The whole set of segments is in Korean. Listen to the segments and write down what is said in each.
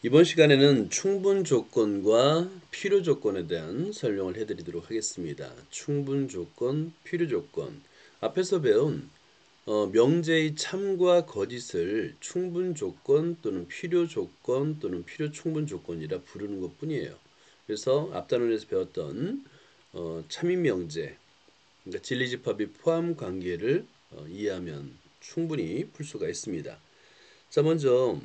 이번 시간에는 충분 조건과 필요 조건에 대한 설명을 해드리도록 하겠습니다. 충분 조건, 필요 조건. 앞에서 배운 명제의 참과 거짓을 충분 조건 또는 필요 조건 또는 필요 충분 조건이라 부르는 것 뿐이에요. 그래서 앞단원에서 배웠던 참인 명제, 그러니까 진리집합의 포함 관계를 이해하면 충분히 풀 수가 있습니다. 자, 먼저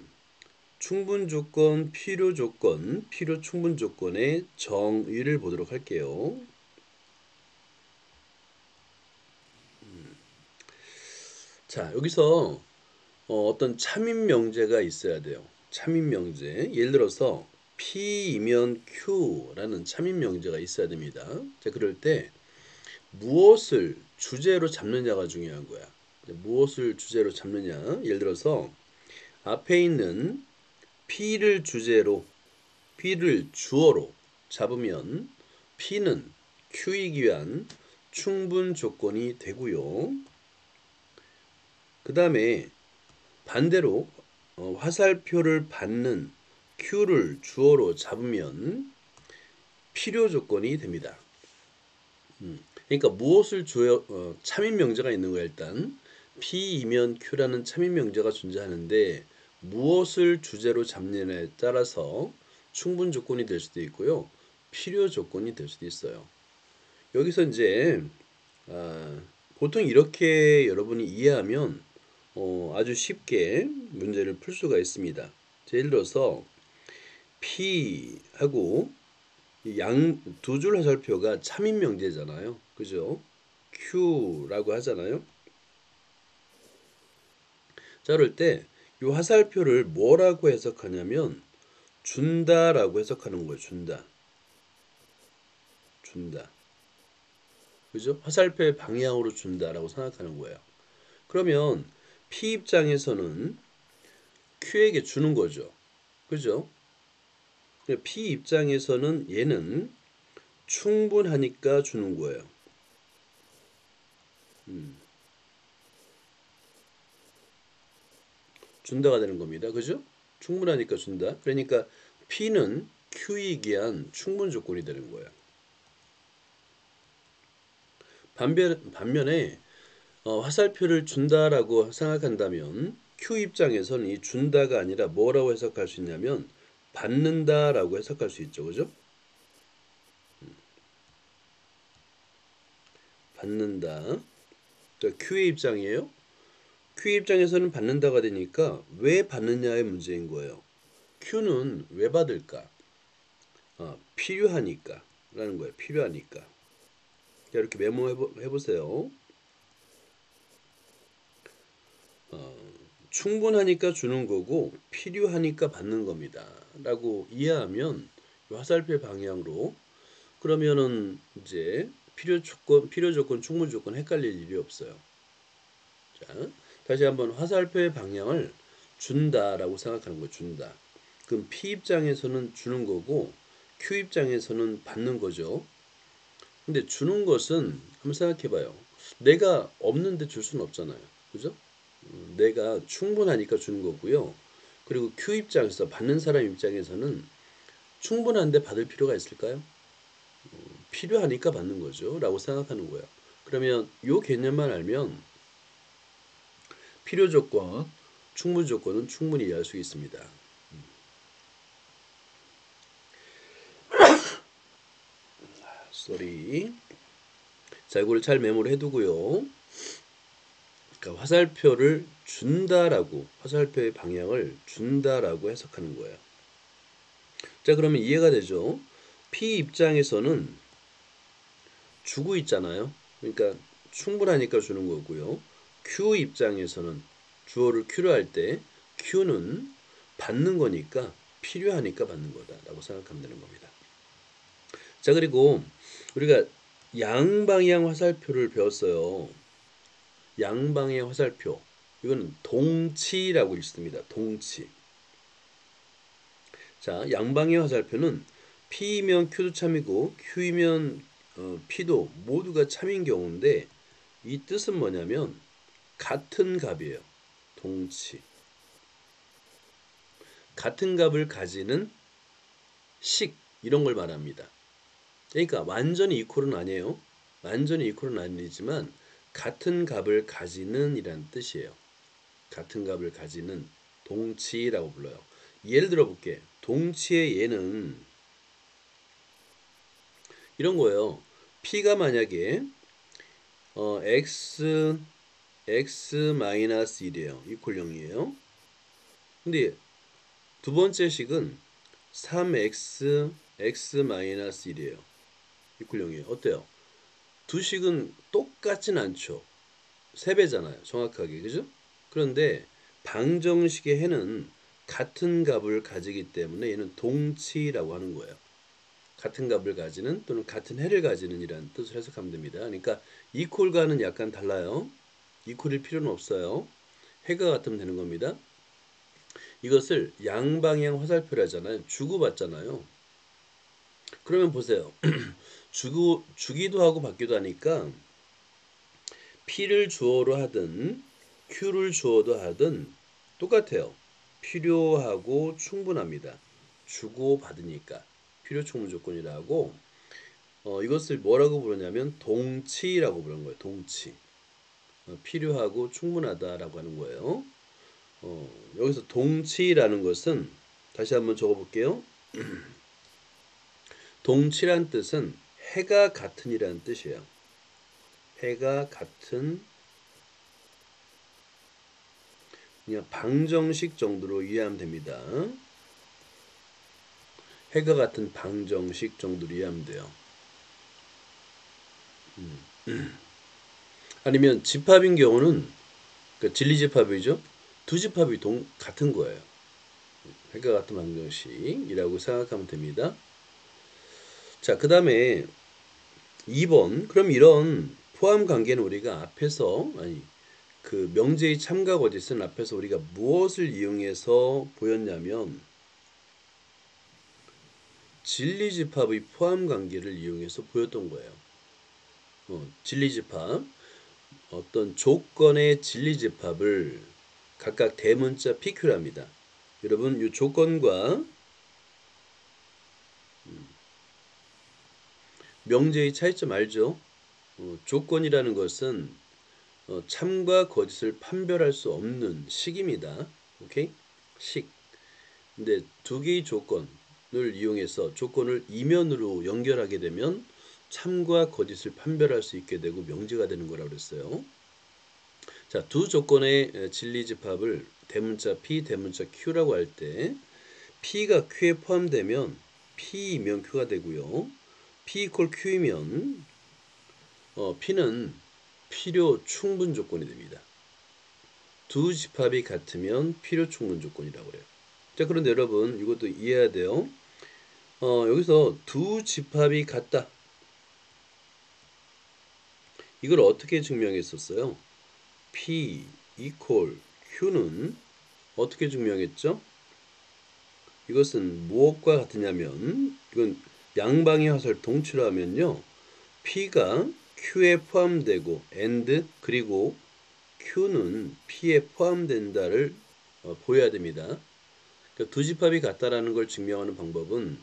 충분 조건, 필요 조건, 필요 충분 조건의 정의를 보도록 할게요. 자, 여기서 어떤 참인 명제가 있어야 돼요. 참인 명제. 예를 들어서 P이면 Q라는 참인 명제가 있어야 됩니다. 자, 그럴 때 무엇을 주제로 잡느냐가 중요한 거야. 무엇을 주제로 잡느냐. 예를 들어서 앞에 있는 P를 주제로 P를 주어로 잡으면 P는 Q이기 위한 충분 조건이 되고요. 그 다음에 반대로 화살표를 받는 Q를 주어로 잡으면 필요 조건이 됩니다. 그러니까 무엇을 참인 명제가 있는 거야. 일단 P이면 Q라는 참인 명제가 존재하는데 무엇을 주제로 잡느냐에 따라서 충분 조건이 될 수도 있고요. 필요 조건이 될 수도 있어요. 여기서 이제 아, 보통 이렇게 여러분이 이해하면 아주 쉽게 문제를 풀 수가 있습니다. 예를 들어서 P하고 양 두 줄 화살표가 참인 명제잖아요. 그죠? Q라고 하잖아요. 자, 그럴 때 이 화살표를 뭐라고 해석하냐면 준다라고 해석하는 거예요. 준다. 준다. 그죠? 화살표의 방향으로 준다라고 생각하는 거예요. 그러면 P 입장에서는 Q에게 주는 거죠. 그죠? P 입장에서는 얘는 충분하니까 주는 거예요. 준다가 되는 겁니다. 그죠? 충분하니까 준다. 그러니까 P는 Q이기 위한 충분 조건이 되는 거예요. 반면에 화살표를 준다라고 생각한다면 Q 입장에서는 이 준다가 아니라 뭐라고 해석할 수 있냐면 받는다라고 해석할 수 있죠. 그죠? 받는다. Q의 입장이에요. Q 입장에서는 받는다가 되니까 왜 받느냐의 문제인 거예요. Q는 왜 받을까? 필요하니까 라는 거예요. 필요하니까. 자, 이렇게 메모해 보세요. 충분하니까 주는 거고 필요하니까 받는 겁니다. 라고 이해하면 화살표 방향으로 그러면은 이제 필요 조건, 충분 조건 헷갈릴 일이 없어요. 자, 다시 한번 화살표의 방향을 준다라고 생각하는 거 준다. 그럼 P 입장에서는 주는 거고 Q 입장에서는 받는 거죠. 근데 주는 것은 한번 생각해 봐요. 내가 없는데 줄 수는 없잖아요. 그죠? 내가 충분하니까 주는 거고요. 그리고 Q 입장에서 받는 사람 입장에서는 충분한데 받을 필요가 있을까요? 필요하니까 받는 거죠. 라고 생각하는 거예요. 그러면 이 개념만 알면 필요 조건, 충분 조건은 충분히 이해할 수 있습니다. 쏘리. 자, 이걸 잘 메모를 해두고요. 그러니까 화살표를 준다라고, 화살표의 방향을 준다라고 해석하는 거예요. 자, 그러면 이해가 되죠? P 입장에서는 주고 있잖아요. 그러니까 충분하니까 주는 거고요. Q 입장에서는 주어를 Q로 할 때 Q는 받는 거니까 필요하니까 받는 거다라고 생각하면 되는 겁니다. 자, 그리고 우리가 양방향 화살표를 배웠어요. 양방향 화살표. 이거는 동치라고 있습니다. 동치. 자, 양방향 화살표는 P이면 Q도 참이고 Q이면 P도 모두가 참인 경우인데 이 뜻은 뭐냐면 같은 값이에요. 동치. 같은 값을 가지는 식 이런 걸 말합니다. 그러니까 완전히 이퀄은 아니에요. 완전히 이퀄은 아니지만 같은 값을 가지는 이란 뜻이에요. 같은 값을 가지는 동치라고 불러요. 예를 들어 볼게. 동치의 예는 이런 거예요. p가 만약에 x 마이너스 1이에요. 이퀄 0이에요. 근데 두 번째 식은 3x x 마이너스 1이에요. 이퀄 0이에요. 어때요? 두 식은 똑같진 않죠. 3배잖아요. 정확하게. 그죠? 그런데 방정식의 해는 같은 값을 가지기 때문에 얘는 동치라고 하는 거예요. 같은 값을 가지는 또는 같은 해를 가지는 이라는 뜻을 해석하면 됩니다. 그러니까 이퀄과는 약간 달라요. 이퀄일 필요는 없어요. 해가 같으면 되는 겁니다. 이것을 양방향 화살표라 하잖아요. 주고받잖아요. 그러면 보세요. 주기도 하고 받기도 하니까 P를 주어로 하든 Q를 주어도 하든 똑같아요. 필요하고 충분합니다. 주고 받으니까 필요 충분 조건이라고 이것을 뭐라고 부르냐면 동치라고 부르는 거예요. 동치. 필요하고 충분하다라고 하는 거예요. 여기서 동치라는 것은 다시 한번 적어볼게요. 동치란 뜻은 해가 같은이라는 뜻이에요. 해가 같은 그냥 방정식 정도로 이해하면 됩니다. 해가 같은 방정식 정도로 이해하면 돼요. 아니면 집합인 경우는 그러니까 진리집합이죠. 두 집합이 같은 거예요. 해가 같은 방정식이라고 생각하면 됩니다. 자, 그 다음에 2번. 그럼 이런 포함 관계는 우리가 앞에서 그 명제의 참가 거짓은 앞에서 우리가 무엇을 이용해서 보였냐면 진리집합의 포함 관계를 이용해서 보였던 거예요. 진리집합 어떤 조건의 진리집합을 각각 대문자 PQ랍니다. 여러분 이 조건과 명제의 차이점 알죠? 조건이라는 것은 참과 거짓을 판별할 수 없는 식입니다. 오케이? 식. 근데 두 개의 조건을 이용해서 조건을 이면으로 연결하게 되면 참과 거짓을 판별할 수 있게 되고 명제가 되는 거라고 그랬어요. 자, 두 조건의 진리집합을 대문자 P, 대문자 Q라고 할 때 P가 Q에 포함되면 P이면 Q가 되고요. P 이퀄 Q이면 P는 필요 충분 조건이 됩니다. 두 집합이 같으면 필요 충분 조건이라고 그래요. 자, 그런데 여러분 이것도 이해해야 돼요. 여기서 두 집합이 같다. 이걸 어떻게 증명했었어요? P 이퀄 Q는 어떻게 증명했죠? 이것은 무엇과 같으냐면 이건 양방의 화살 동치로 하면요. P가 Q에 포함되고 and 그리고 Q는 P에 포함된다를 보여야 됩니다. 그러니까 두 집합이 같다라는 걸 증명하는 방법은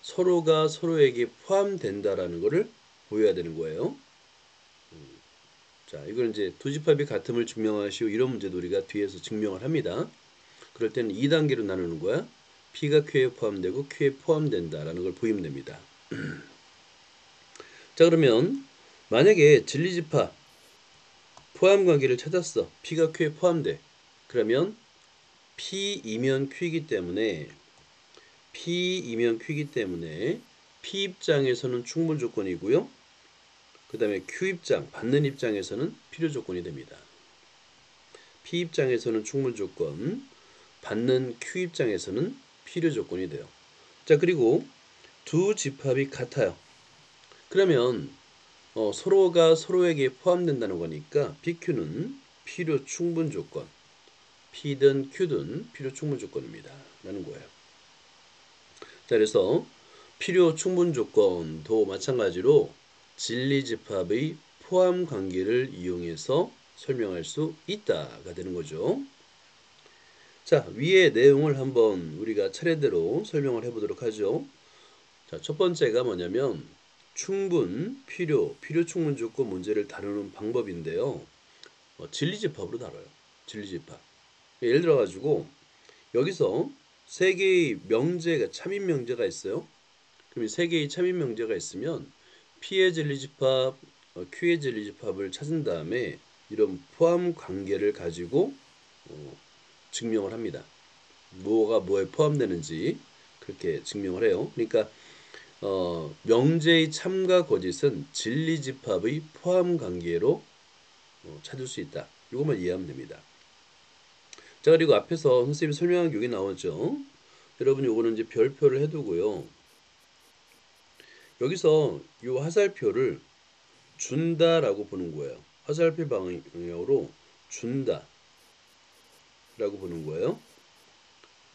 서로가 서로에게 포함된다라는 것을 보여야 되는 거예요. 자, 이걸 이제 두 집합이 같음을 증명하시오. 이런 문제도 우리가 뒤에서 증명을 합니다. 그럴 때는 2단계로 나누는 거야. P가 Q에 포함되고 Q에 포함된다라는 걸 보이면 됩니다. 자, 그러면 만약에 진리집합 포함 관계를 찾았어. P가 Q에 포함돼. 그러면 P이면 Q이기 때문에 P 입장에서는 충분 조건이고요. 그 다음에 Q 입장, 받는 입장에서는 필요 조건이 됩니다. P 입장에서는 충분 조건, 받는 Q 입장에서는 필요 조건이 돼요. 자, 그리고 두 집합이 같아요. 그러면 서로가 서로에게 포함된다는 거니까 PQ는 필요 충분 조건, P든 Q든 필요 충분 조건입니다. 라는 거예요. 자, 그래서 필요 충분 조건도 마찬가지로 진리집합의 포함 관계를 이용해서 설명할 수 있다가 되는 거죠. 자, 위의 내용을 한번 우리가 차례대로 설명을 해보도록 하죠. 자, 첫 번째가 뭐냐면 충분, 필요 충분 조건 문제를 다루는 방법인데요. 진리집합으로 다뤄요. 진리집합. 예를 들어 가지고 여기서 세 개의 명제가 참인 명제가 있어요. 그럼 이 세 개의 참인 명제가 있으면 P의 진리집합, Q의 진리집합을 찾은 다음에 이런 포함 관계를 가지고 증명을 합니다. 뭐가 뭐에 포함되는지 그렇게 증명을 해요. 그러니까 명제의 참과 거짓은 진리집합의 포함 관계로 찾을 수 있다. 이것만 이해하면 됩니다. 자, 그리고 앞에서 선생님이 설명한 게 여기 나오죠. 여러분 요거는 이제 별표를 해두고요. 여기서 이 화살표를 준다라고 보는 거예요. 화살표 방향으로 준다라고 보는 거예요.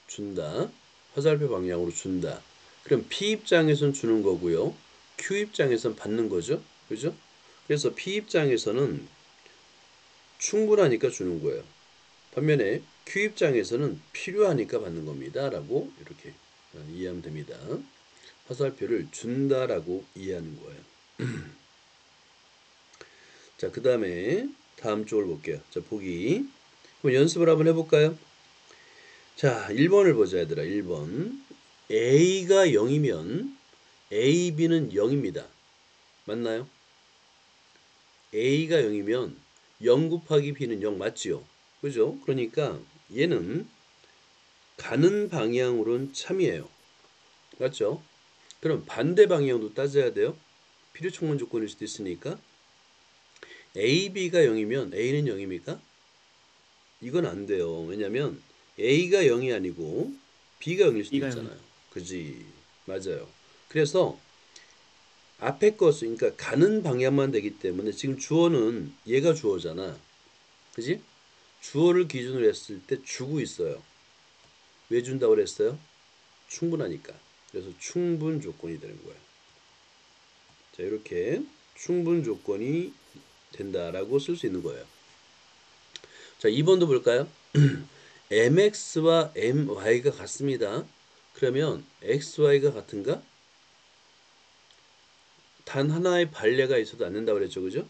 준다. 화살표 방향으로 준다. 그럼 P 입장에선 주는 거고요. Q 입장에선 받는 거죠. 그죠? 그래서 P 입장에서는 충분하니까 주는 거예요. 반면에 Q 입장에서는 필요하니까 받는 겁니다. 라고 이렇게 이해하면 됩니다. 화살표를 준다라고 이해하는 거예요. 자, 그 다음에 다음 쪽을 볼게요. 자, 보기. 그럼 연습을 한번 해볼까요? 자, 1번을 보자, 얘들아. 1번. A가 0이면 A, B는 0입니다. 맞나요? A가 0이면 0 곱하기 B는 0 맞지요? 그죠? 그러니까 얘는 가는 방향으로는 참이에요. 맞죠? 그럼 반대 방향도 따져야 돼요. 필요 충분 조건일 수도 있으니까. A, B가 0이면 A는 0입니까? 이건 안 돼요. 왜냐면 A가 0이 아니고 B가 0일 수도 B가 0이. 있잖아요. 그지? 맞아요. 그래서 앞에 것은 그러니까 가는 방향만 되기 때문에 지금 주어는 얘가 주어잖아. 그지? 주어를 기준으로 했을 때 주고 있어요. 왜 준다고 그랬어요? 충분하니까. 그래서 충분 조건이 되는 거예요. 자, 이렇게 충분 조건이 된다라고 쓸 수 있는 거예요. 자, 2번도 볼까요? mx와 my가 같습니다. 그러면 xy가 같은가? 단 하나의 반례가 있어도 안 된다고 그랬죠. 그죠?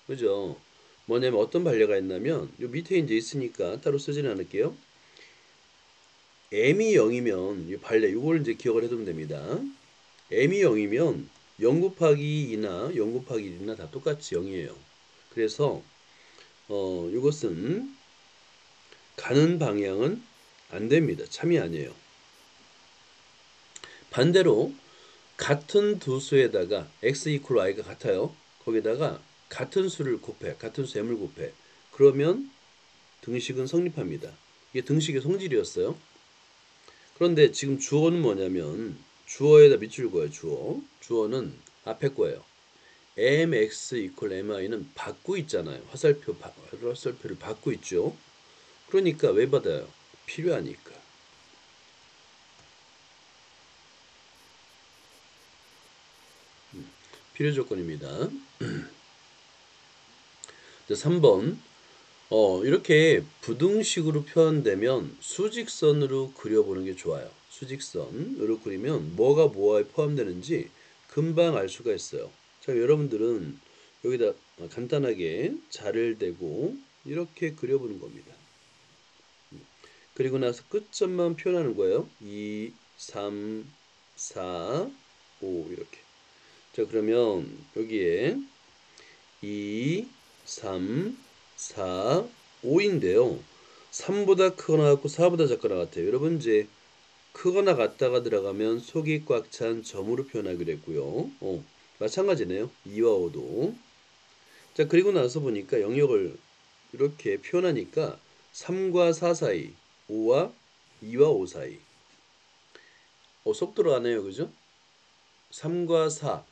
그죠? 뭐냐면 어떤 반례가 있냐면 요 밑에 이제 있으니까 따로 쓰지는 않을게요. m이 0이면 이 반례 이걸 이제 기억을 해두면 됩니다. m이 0이면 0 곱하기 2나 0 곱하기 1이나 다 똑같이 0이에요. 그래서 이것은 가는 방향은 안 됩니다. 참이 아니에요. 반대로 같은 두 수에다가 x 이퀄 y가 같아요. 거기다가 같은 수를 곱해. 같은 수 m을 곱해. 그러면 등식은 성립합니다. 이게 등식의 성질이었어요. 그런데 지금 주어는 뭐냐면 주어에다 밑줄 그어요. 주어는 앞에 거예요. mx 이퀄 my는 받고 있잖아요. 화살표를 받고 있죠. 그러니까 왜 받아요? 필요하니까. 필요 조건입니다. 3번. 이렇게 부등식으로 표현되면 수직선으로 그려보는 게 좋아요. 수직선으로 그리면 뭐가 뭐에 포함되는지 금방 알 수가 있어요. 자, 여러분들은 여기다 간단하게 자를 대고 이렇게 그려보는 겁니다. 그리고 나서 끝점만 표현하는 거예요. 2, 3, 4, 5 이렇게. 자, 그러면 여기에 2, 3, 4, 5인데요. 3보다 크거나 같고 4보다 작거나 같아요. 여러분 이제 크거나 같다가 들어가면 속이 꽉 찬 점으로 표현하기로 했고요. 마찬가지네요. 2와 5도. 자, 그리고 나서 보니까 영역을 이렇게 표현하니까 3과 4 사이, 5와 2와 5 사이. 쏙 들어가네요. 그죠? 3과 4,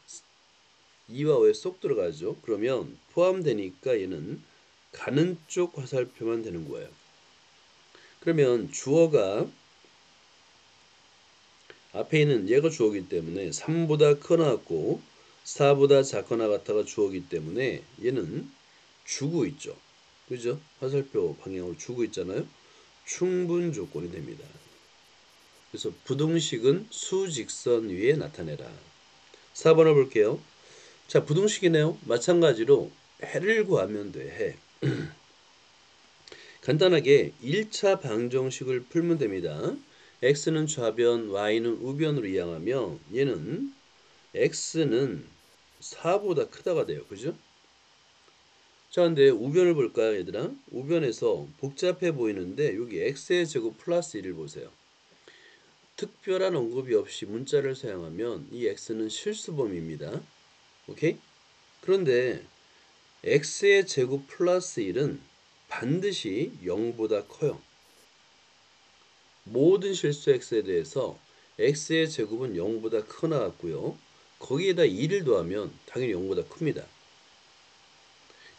2와 5에 쏙 들어가죠. 그러면 포함되니까 얘는 가는 쪽 화살표만 되는 거예요. 그러면 주어가 앞에 있는 얘가 주어이기 때문에 3보다 크거나 같고 4보다 작거나 같다가 주어이기 때문에 얘는 주고 있죠. 그죠? 화살표 방향으로 주고 있잖아요. 충분 조건이 됩니다. 그래서 부등식은 수직선 위에 나타내라. 4번을 볼게요. 자, 부등식이네요. 마찬가지로 해를 구하면 돼. 해. 간단하게 1차 방정식을 풀면 됩니다. x는 좌변, y는 우변으로 이항하며 얘는 x는 4보다 크다가 돼요. 그죠? 자, 근데 우변을 볼까요, 얘들아? 우변에서 복잡해 보이는데 여기 x의 제곱 플러스 1을 보세요. 특별한 언급이 없이 문자를 사용하면 이 x는 실수범위입니다. 오케이? 그런데 x의 제곱 플러스 1은 반드시 0보다 커요. 모든 실수 x에 대해서 x의 제곱은 0보다 크거나 같고요. 거기에다 2를 더하면 당연히 0보다 큽니다.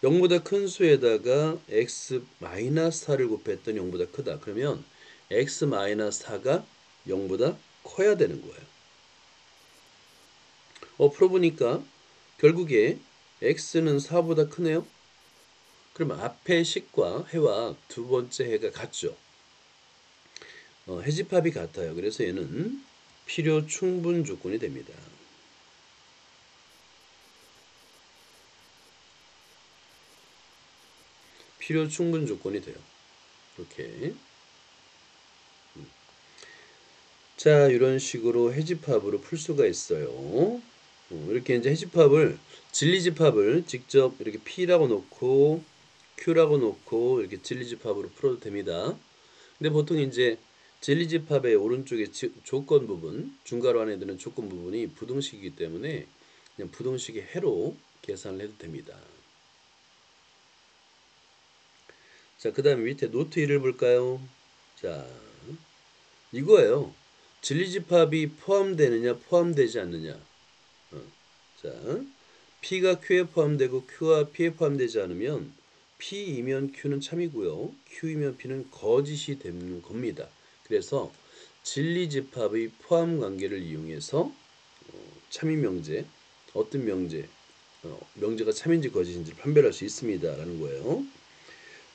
0보다 큰 수에다가 x-4를 곱했더니 0보다 크다. 그러면 x-4가 0보다 커야 되는 거예요. 풀어보니까 결국에 x는 4보다 크네요. 그럼 앞에 식과 해와 두 번째 해가 같죠. 해집합이 같아요. 그래서 얘는 필요 충분 조건이 됩니다. 필요 충분 조건이 돼요. 이렇게. 자, 이런 식으로 해집합으로 풀 수가 있어요. 이렇게 이제 해집합을 진리집합을 직접 이렇게 P라고 놓고 Q라고 놓고 이렇게 진리집합으로 풀어도 됩니다. 근데 보통 이제 진리집합의 오른쪽에 조건 부분, 중괄호 안에 드는 조건 부분이 부등식이기 때문에 그냥 부등식의 해로 계산을 해도 됩니다. 자, 그 다음에 밑에 노트 1을 볼까요? 자, 이거예요. 진리집합이 포함되느냐 포함되지 않느냐. 자, P가 Q에 포함되고 Q가 P에 포함되지 않으면 P이면 Q는 참이고요. Q이면 P는 거짓이 되는 겁니다. 그래서 진리집합의 포함 관계를 이용해서 참이 명제, 어떤 명제, 명제가 참인지 거짓인지 판별할 수 있습니다. 라는 거예요.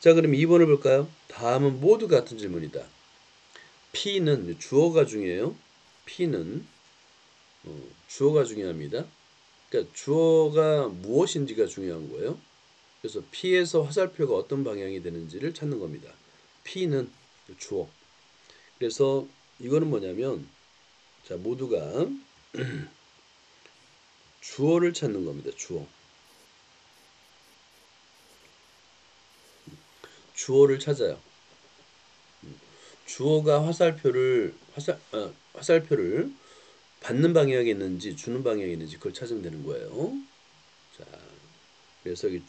자, 그럼 2번을 볼까요? 다음은 모두 같은 질문이다. P는 주어가 중요해요. P는 주어가 중요합니다. 그러니까 주어가 무엇인지가 중요한 거예요. 그래서 P에서 화살표가 어떤 방향이 되는지를 찾는 겁니다. P는 주어. 그래서 이거는 뭐냐면 자, 모두가 주어를 찾는 겁니다. 주어. 주어를 찾아요. 주어가 화살표를 받는 방향이 있는지 주는 방향이 있는지 그걸 찾으면 되는 거예요. 자, 그래서 여기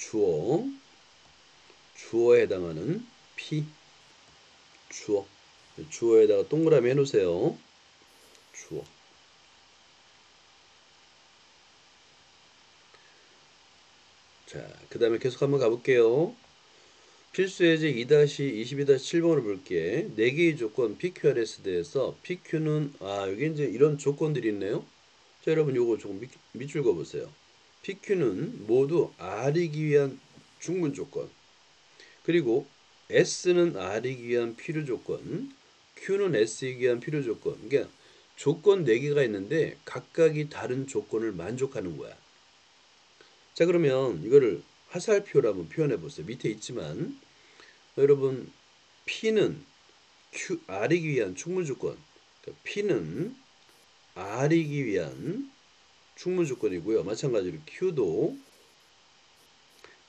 주어에 해당하는 P, 주어에다가 동그라미 해놓으세요. 주어. 자, 그 다음에 계속 한번 가볼게요. 필수 예제 2-22-7번을 볼게. 4개의 조건 PQRS 대해서 PQ는 여기 이제 이런 조건들이 있네요. 자, 여러분 요거 조금 밑줄 그어보세요. PQ는 모두 R이기 위한 중문 조건. 그리고 S는 R이기 위한 필요 조건. Q는 S이기 위한 필요 조건. 그러니까 조건 4개가 있는데 각각이 다른 조건을 만족하는 거야. 자, 그러면 이거를 화살표로 한번 표현해 보세요. 밑에 있지만 여러분 P는 R이기 위한 충분 조건. 그러니까 P는 R이기 위한 충분 조건이고요. 마찬가지로 Q도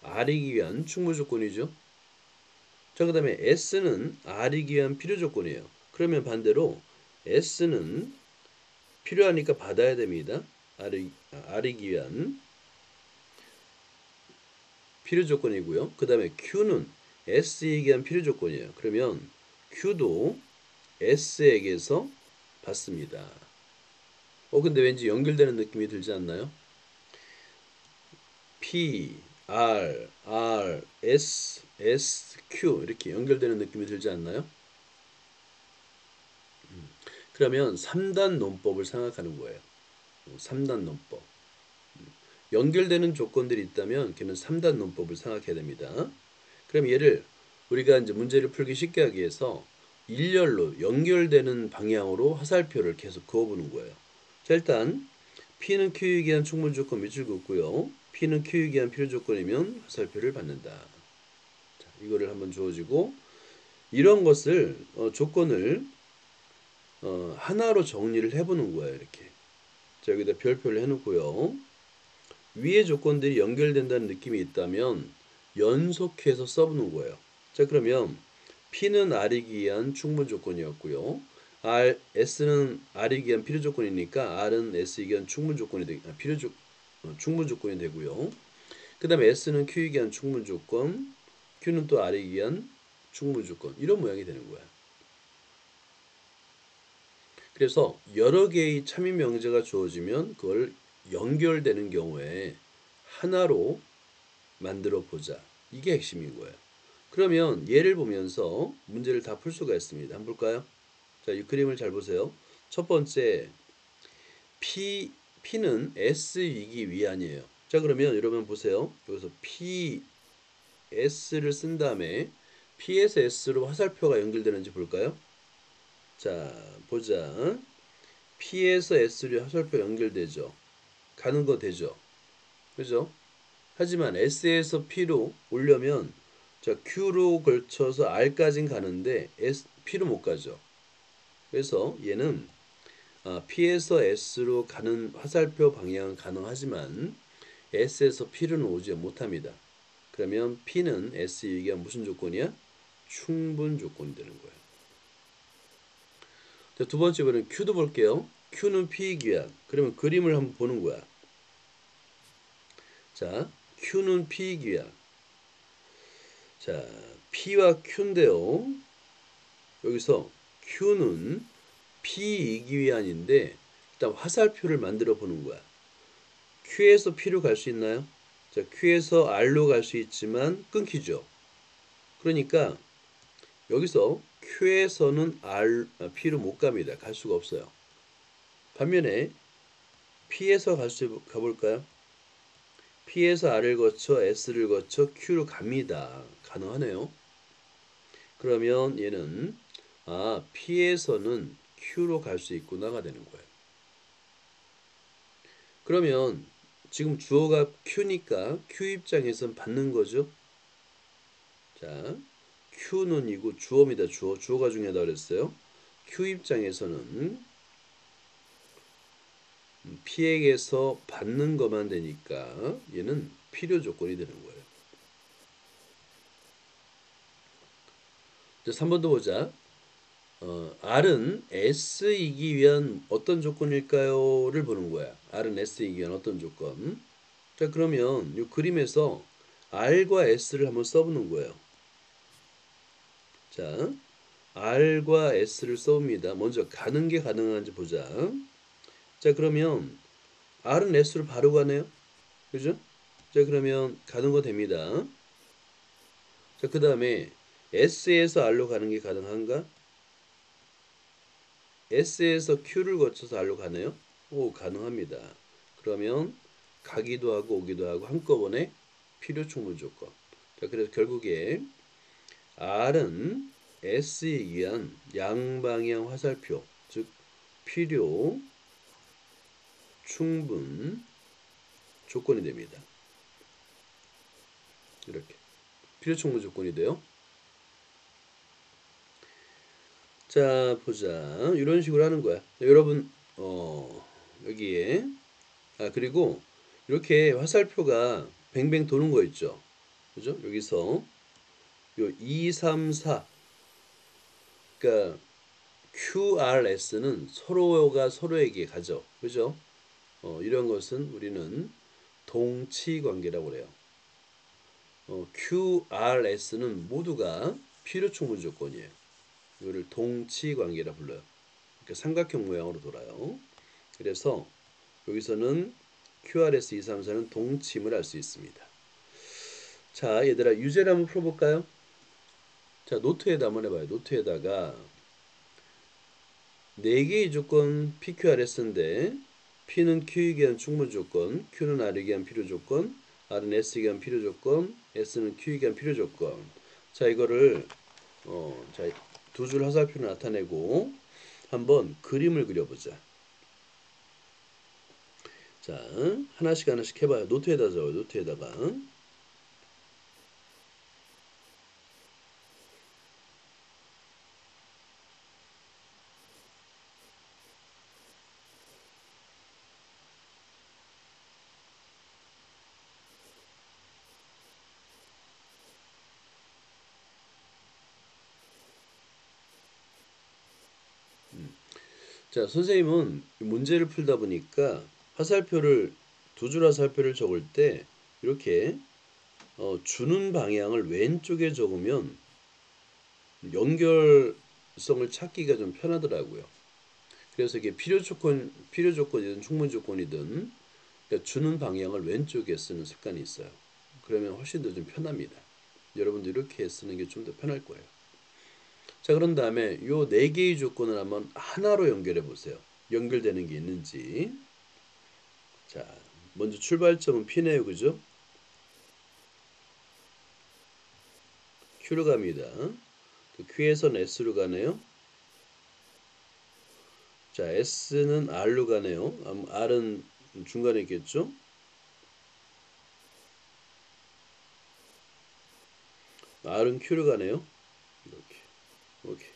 R이기 위한 충분 조건이죠. 자, 그 다음에 S는 R이기 위한 필요 조건이에요. 그러면 반대로 S는 필요하니까 받아야 됩니다. R이기 위한 필요 조건이고요. 그 다음에 Q는 S이기 위한 필요 조건이에요. 그러면 Q도 S에게서 받습니다. 근데 왠지 연결되는 느낌이 들지 않나요? P, R, S, Q 이렇게 연결되는 느낌이 들지 않나요? 그러면 3단 논법을 생각하는 거예요. 3단 논법. 연결되는 조건들이 있다면 걔는 3단 논법을 생각해야 됩니다. 그럼 얘를 우리가 이제 문제를 풀기 쉽게 하기 위해서 일렬로 연결되는 방향으로 화살표를 계속 그어보는 거예요. 자, 일단 P는 Q에 기한 충분 조건 밑줄 긋고요. P는 Q에 기한 필요 조건이면 화살표를 받는다. 자, 이거를 한번 주어지고 이런 것을 조건을 하나로 정리를 해보는 거예요. 이렇게. 자, 여기다 별표를 해놓고요. 위의 조건들이 연결된다는 느낌이 있다면 연속해서 써보는 거예요. 자, 그러면 P는 R이기 위한 충분 조건이었고요. S는 R이기 위한 필요 조건이니까 R은 S이기 위한 충분 조건이 충분 조건이 되고요. 그 다음에 S는 Q이기 위한 충분 조건, Q는 또 R이기 위한 충분 조건, 이런 모양이 되는 거야. 그래서 여러 개의 참인 명제가 주어지면 그걸 연결되는 경우에 하나로 만들어 보자. 이게 핵심인 거예요. 그러면 예를 보면서 문제를 다 풀 수가 있습니다. 한번 볼까요? 자, 이 그림을 잘 보세요. 첫 번째, P는 S이기 위한이에요. 자, 그러면 여러분 보세요. 여기서 PS를 쓴 다음에 P에서 S로 화살표가 연결되는지 볼까요? 자, 보자. P에서 S로 화살표 연결되죠. 가는 거 되죠. 그죠? 하지만 S에서 P로 오려면 자, Q로 걸쳐서 R까지는 가는데 P로 못 가죠. 그래서 얘는 P에서 S로 가는 화살표 방향은 가능하지만 S에서 P로는 오지 못합니다. 그러면 P는 S에 의한 무슨 조건이야? 충분 조건이 되는 거예요. 자, 두 번째 거는 Q도 볼게요. Q는 P이기 위한. 그러면 그림을 한번 보는 거야. 자, Q는 P이기 위한. 자, P와 Q인데요. 여기서 Q는 P이기 위한인데 일단 화살표를 만들어 보는 거야. Q에서 P로 갈 수 있나요? 자, Q에서 R로 갈 수 있지만 끊기죠. 그러니까 여기서 Q에서는 P로 못 갑니다. 갈 수가 없어요. 반면에 P에서 가볼까요? P에서 R을 거쳐 S를 거쳐 Q로 갑니다. 가능하네요. 그러면 얘는 P에서는 Q로 갈 수 있구나가 되는 거예요. 그러면 지금 주어가 Q니까 Q 입장에선 받는 거죠. 자, Q는 이거 주어입니다. 주어가 중요하다고 그랬어요. Q 입장에서는 P에게서 받는 것만 되니까 얘는 필요 조건이 되는 거예요. 자, 3번도 보자. R은 S이기 위한 어떤 조건일까요?를 보는 거야. R은 S이기 위한 어떤 조건. 자, 그러면 이 그림에서 R과 S를 한번 써보는 거예요. 자, R과 S를 써봅니다. 먼저 가는 게 가능한지 보자. 자, 그러면 R은 S로 바로 가네요. 그죠? 자, 그러면 가는 거 됩니다. 자, 그 다음에 S에서 R로 가는 게 가능한가? S에서 Q를 거쳐서 R로 가네요. 오, 가능합니다. 그러면 가기도 하고 오기도 하고 한꺼번에 필요 충분 조건. 자, 그래서 결국에 R은 S에 의한 양방향 화살표, 즉 필요 충분 조건이 됩니다. 이렇게 필요 충분 조건이 돼요. 자, 보자. 이런 식으로 하는 거야. 여러분, 여기에 그리고 이렇게 화살표가 뱅뱅 도는 거 있죠. 그죠? 여기서 요 2, 3, 4 그러니까 QRS는 서로가 서로에게 가죠. 그죠? 이런 것은 우리는 동치 관계라고 그래요. QRS는 모두가 필요 충분 조건이에요. 이거를 동치 관계라 불러요. 그러니까 삼각형 모양으로 돌아요. 그래서 여기서는 QRS 2, 3, 4는 동침을 할 수 있습니다. 자, 얘들아 유제를 한번 풀어볼까요? 자, 노트에다 한번 해봐요. 노트에다가 4개의 조건 PQRS인데 P는 Q에 의한 충분 조건, Q는 R에 의한 필요 조건, R은 S에 의한 필요 조건, S는 Q에 의한 필요 조건. 자, 이거를 자, 두 줄 화살표를 나타내고 한번 그림을 그려보자. 자, 하나씩 하나씩 해봐요. 노트에다 적어요. 노트에다가. 자, 선생님은 문제를 풀다 보니까 화살표를 두 줄 화살표를 적을 때 이렇게 주는 방향을 왼쪽에 적으면 연결성을 찾기가 좀 편하더라고요. 그래서 이게 필요 조건이든 충분 조건이든 그러니까 주는 방향을 왼쪽에 쓰는 습관이 있어요. 그러면 훨씬 더 좀 편합니다. 여러분도 이렇게 쓰는 게 좀 더 편할 거예요. 자, 그런 다음에 요 네 개의 조건을 한번 하나로 연결해 보세요. 연결되는 게 있는지. 자, 먼저 출발점은 P네요. 그죠? Q로 갑니다. Q에서는 S로 가네요. 자, S는 R로 가네요. R은 중간에 있겠죠? R은 Q로 가네요. 이렇게. 오케이.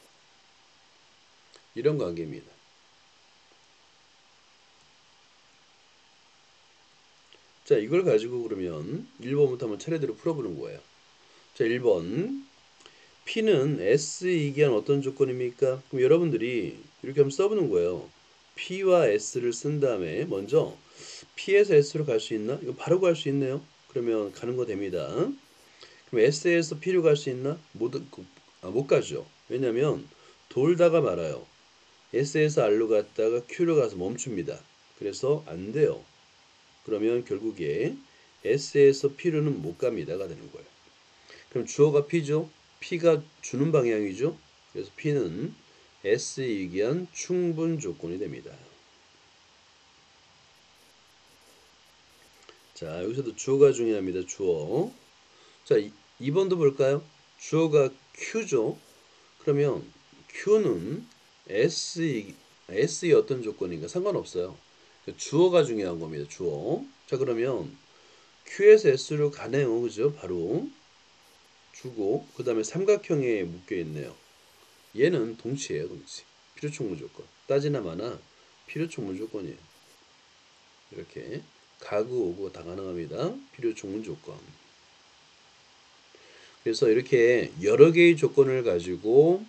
이런 관계입니다. 자, 이걸 가지고 그러면 1번부터 한번 차례대로 풀어보는 거예요. 자, 1번. P는 S이기 한 어떤 조건입니까? 그럼 여러분들이 이렇게 한번 써보는 거예요. P와 S를 쓴 다음에 먼저 P에서 S로 갈 수 있나? 이거 바로 갈 수 있네요. 그러면 가는 거 됩니다. 그럼 S에서 P로 갈 수 있나? 못 가죠. 왜냐면 돌다가 말아요. S에서 R로 갔다가 Q로 가서 멈춥니다. 그래서 안 돼요. 그러면 결국에 S에서 P로는 못 갑니다가 되는 거예요. 그럼 주어가 P죠. P가 주는 방향이죠. 그래서 P는 S에 의한 충분 조건이 됩니다. 자, 여기서도 주어가 중요합니다. 주어. 자, 2번도 볼까요? 주어가 Q죠. 그러면 Q는 S의 어떤 조건인가 상관없어요. 주어가 중요한 겁니다. 주어. 자, 그러면 Q에서 S로 가네요. 그죠? 바로 주고 그 다음에 삼각형에 묶여 있네요. 얘는 동치예요. 동치. 필요충분 조건. 따지나 마나 필요충분 조건이에요. 이렇게 가구 오고 다 가능합니다. 필요충분 조건. 그래서 이렇게 여러 개의 조건을 가지고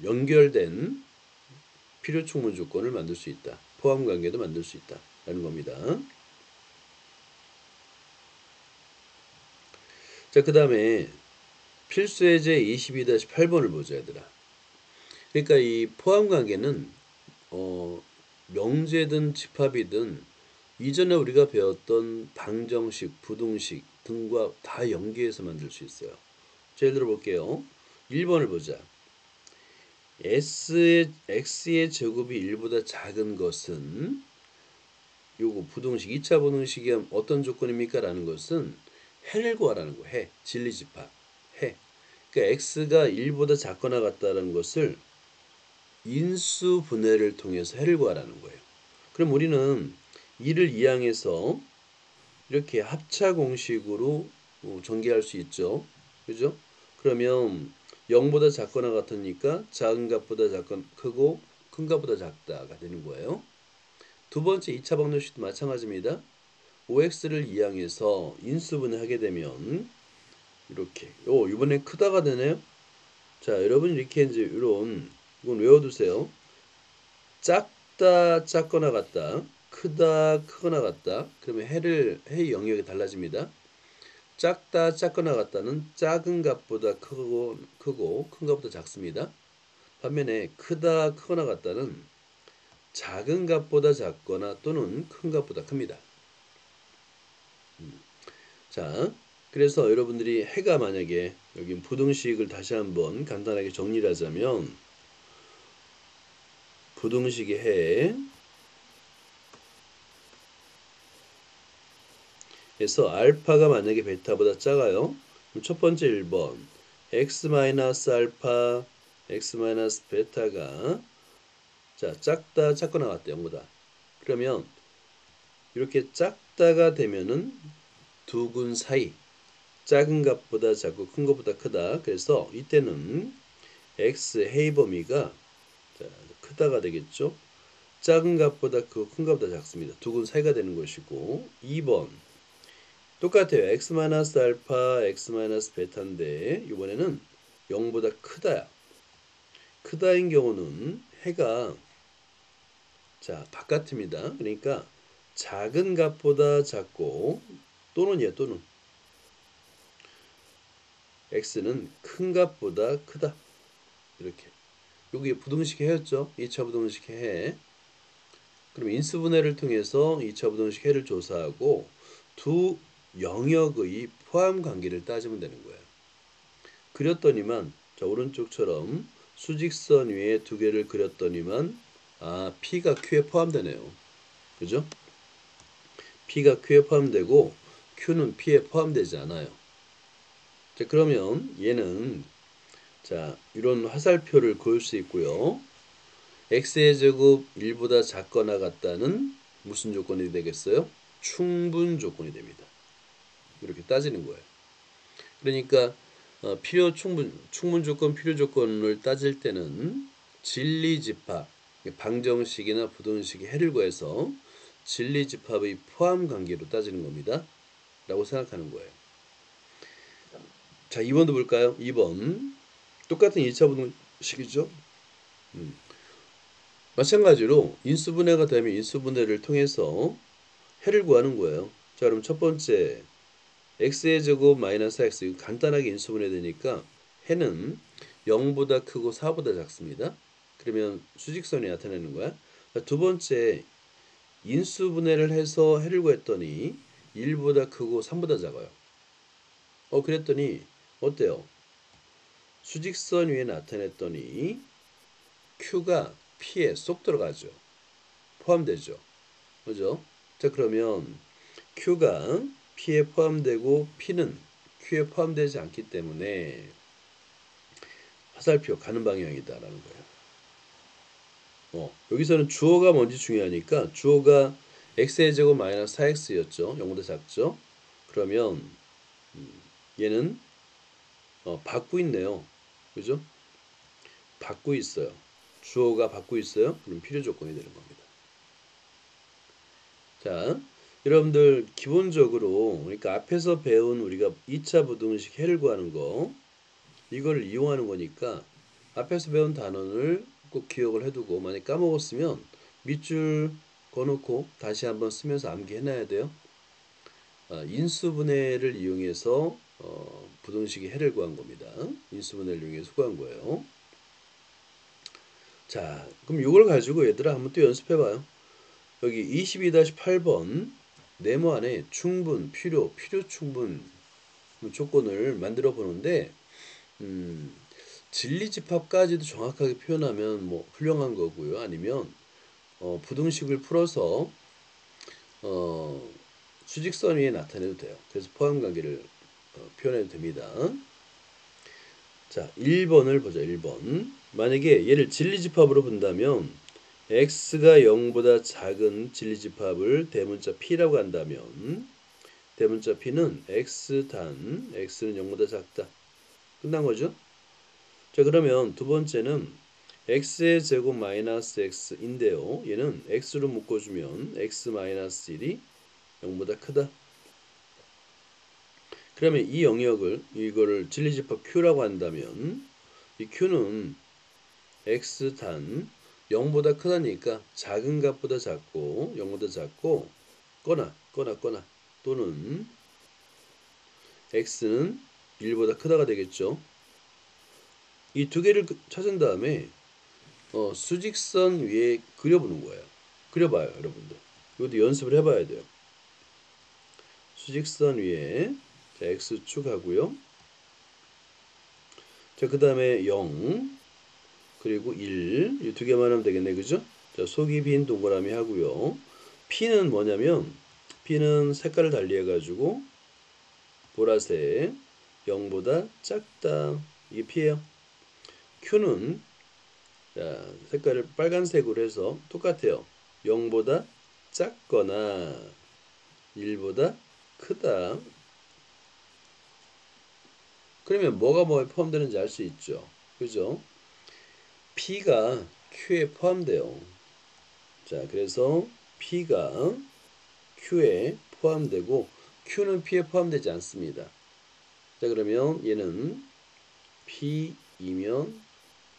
연결된 필요충분 조건을 만들 수 있다. 포함관계도 만들 수 있다. 라는 겁니다. 자, 그 다음에 필수예제 22-8번을 보자, 얘들아. 그러니까 이 포함관계는 명제든 집합이든 이전에 우리가 배웠던 방정식, 부등식 등과 다 연계해서 만들 수 있어요. 자, 예를 들어 볼게요. 1번을 보자. x의 제곱이 1보다 작은 것은 요거 부등식 2차 부등식이 어떤 조건입니까? 라는 것은 해를 구하라는 거. 해. 진리집합. 해. 그러니까 x가 1보다 작거나 같다는 것을 인수분해를 통해서 해를 구하라는 거예요. 그럼 우리는 이를 이항해서 이렇게 합차 공식으로 전개할 수 있죠. 그죠? 그러면 0보다 작거나 같으니까 작은 값보다 크고 큰 값보다 작다가 되는 거예요. 두 번째 2차 방정식도 마찬가지입니다. 5x를 이항해서 인수분해하게 되면 이렇게 이번에 크다가 되네요. 자, 여러분 이렇게 이제 이건 외워두세요. 작다 작거나 같다, 크다 크거나 같다. 그러면 해의 영역이 달라집니다. 작다 작거나 같다는 작은 값보다 크고 큰 값보다 작습니다. 반면에 크다 크거나 같다는 작은 값보다 작거나 또는 큰 값보다 큽니다. 자, 그래서 여러분들이 해가 만약에 여기 부등식을 다시 한번 간단하게 정리를 하자면 부등식의 해 에서 알파가 만약에 베타보다 작아요. 그럼 첫 번째 1번 x 마이너스 알파, x 마이너스 베타가 자 작다 작고 나갔다 0보다. 그러면 이렇게 작다가 되면은 두 근 사이 작은 값보다 작고 큰 것보다 크다. 그래서 이때는 x 해이 범위가 자, 크다가 되겠죠. 작은 값보다 크고 큰 값보다 작습니다. 두 근 사이가 되는 것이고 2번 똑같아요. x 마이너스 알파, x 마이너스 베타인데 이번에는 0보다 크다야. 크다인 경우는 해가 자 바깥입니다. 그러니까 작은 값보다 작고 또는요 또는 x는 큰 값보다 크다. 이렇게 여기 부등식 해였죠. 2차 부등식 해. 그럼 인수분해를 통해서 2차 부등식 해를 조사하고 두 영역의 포함 관계를 따지면 되는 거예요. 그렸더니만 자 오른쪽처럼 수직선 위에 두 개를 그렸더니만 아 P가 Q에 포함되네요. 그죠? P가 Q에 포함되고 Q는 P에 포함되지 않아요. 자 그러면 얘는 자 이런 화살표를 그을 수 있고요. x의 제곱 1보다 작거나 같다는 무슨 조건이 되겠어요? 충분 조건이 됩니다. 이렇게 따지는 거예요. 그러니까 필요 충분 조건 필요 조건을 따질 때는 진리집합 방정식이나 부등식의 해를 구해서 진리집합의 포함 관계로 따지는 겁니다. 라고 생각하는 거예요. 자 2번도 볼까요? 2번 똑같은 2차 부등식이죠. 마찬가지로 인수분해가 되면 인수분해를 통해서 해를 구하는 거예요. 자 그럼 첫 번째 x의 제곱 마이너스 x 간단하게 인수분해 되니까 해는 0보다 크고 4보다 작습니다. 그러면 수직선이 나타내는 거야. 두 번째 인수분해를 해서 해를 구했더니 1보다 크고 3보다 작아요. 그랬더니 어때요? 수직선 위에 나타냈더니 q가 p에 쏙 들어가죠. 포함되죠. 그죠? 자 그러면 q가 p에 포함되고 p는 q에 포함되지 않기 때문에 화살표 가는 방향이다라는 거예요. 여기서는 주어가 뭔지 중요하니까 주어가 x의 제곱 마이너스 4x였죠. 0보다 작죠. 그러면 얘는 받고 있네요. 그죠? 받고 있어요. 주어가 받고 있어요. 그럼 필요 조건이 되는 겁니다. 자, 여러분들 기본적으로 그러니까 앞에서 배운 우리가 2차 부등식 해를 구하는 거 이걸 이용하는 거니까 앞에서 배운 단원을 꼭 기억을 해두고 만약 까먹었으면 밑줄 그어놓고 다시 한번 쓰면서 암기해놔야 돼요. 인수분해를 이용해서 부등식의 해를 구한 겁니다. 인수분해를 이용해서 구한 거예요. 자, 그럼 이걸 가지고 얘들아 한번 또 연습해봐요. 여기 22-8번 네모 안에 충분, 필요 충분 조건을 만들어 보는데 진리집합까지도 정확하게 표현하면 뭐 훌륭한 거고요. 아니면 부등식을 풀어서 수직선 위에 나타내도 돼요. 그래서 포함관계를 표현해도 됩니다. 자, 1번을 보자. 1번. 만약에 얘를 진리집합으로 본다면 x가 0보다 작은 진리집합을 대문자 p라고 한다면 대문자 p는 x 단 x는 0보다 작다. 끝난 거죠? 자 그러면 두 번째는 x의 제곱 마이너스 x인데요. 얘는 x로 묶어주면 x 마이너스 1이 0보다 크다. 그러면 이 영역을 이거를 진리집합 q라고 한다면 이 q는 x 단 0보다 크다니까 작은 값보다 작고 0보다 작고 거나 또는 x는 1보다 크다가 되겠죠. 이 두 개를 찾은 다음에 수직선 위에 그려보는 거예요. 그려봐요 여러분들. 이것도 연습을 해봐야 돼요. 수직선 위에 자 x축 하고요. 자 그 다음에 0 그리고 1 이 두 개만 하면 되겠네. 그죠? 자 속이 빈 동그라미 하고요. P는 뭐냐면 P는 색깔을 달리 해가지고 보라색 0보다 작다. 이게 P예요. Q는 자, 색깔을 빨간색으로 해서 똑같아요. 0보다 작거나 1보다 크다. 그러면 뭐가 뭐에 포함되는지 알 수 있죠. 그죠? P가 Q에 포함돼요. 자, 그래서 P가 Q에 포함되고 Q는 P에 포함되지 않습니다. 자, 그러면 얘는 P이면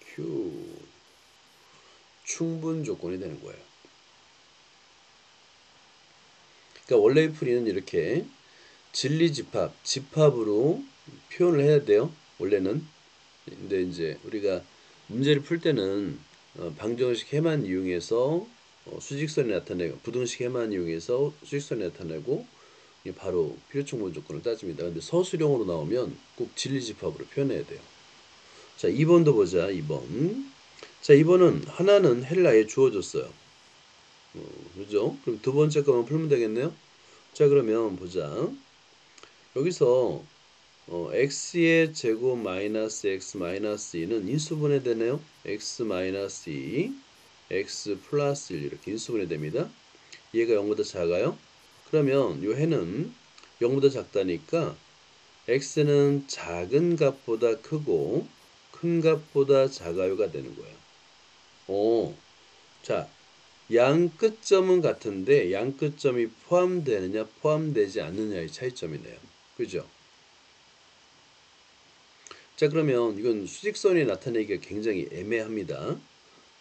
Q 충분 조건이 되는 거예요. 그러니까 원래의 풀이는 이렇게 진리집합, 집합으로 표현을 해야 돼요. 원래는. 근데 이제 우리가 문제를 풀 때는 방정식 해만 이용해서 수직선이 나타내고 부등식 해만 이용해서 수직선이 나타내고 바로 필요충분 조건을 따집니다. 근데 서술형으로 나오면 꼭 진리집합으로 표현해야 돼요. 자, 2번도 보자. 2번. 자, 2번은 하나는 헬라에 주어졌어요. 그죠? 그럼 두 번째 거만 풀면 되겠네요. 자, 그러면 보자. 여기서 x의 제곱 마이너스 x 마이너스 2는 인수분해 되네요. x 마이너스 2, x 플러스 1 이렇게 인수분해 됩니다. 얘가 0보다 작아요. 그러면 이 해는 0보다 작다니까 x는 작은 값보다 크고 큰 값보다 작아요가 되는 거예요. 자, 양 끝점은 같은데 양 끝점이 포함되느냐 포함되지 않느냐의 차이점이네요. 그죠? 자, 그러면 이건 수직선이 나타내기가 굉장히 애매합니다.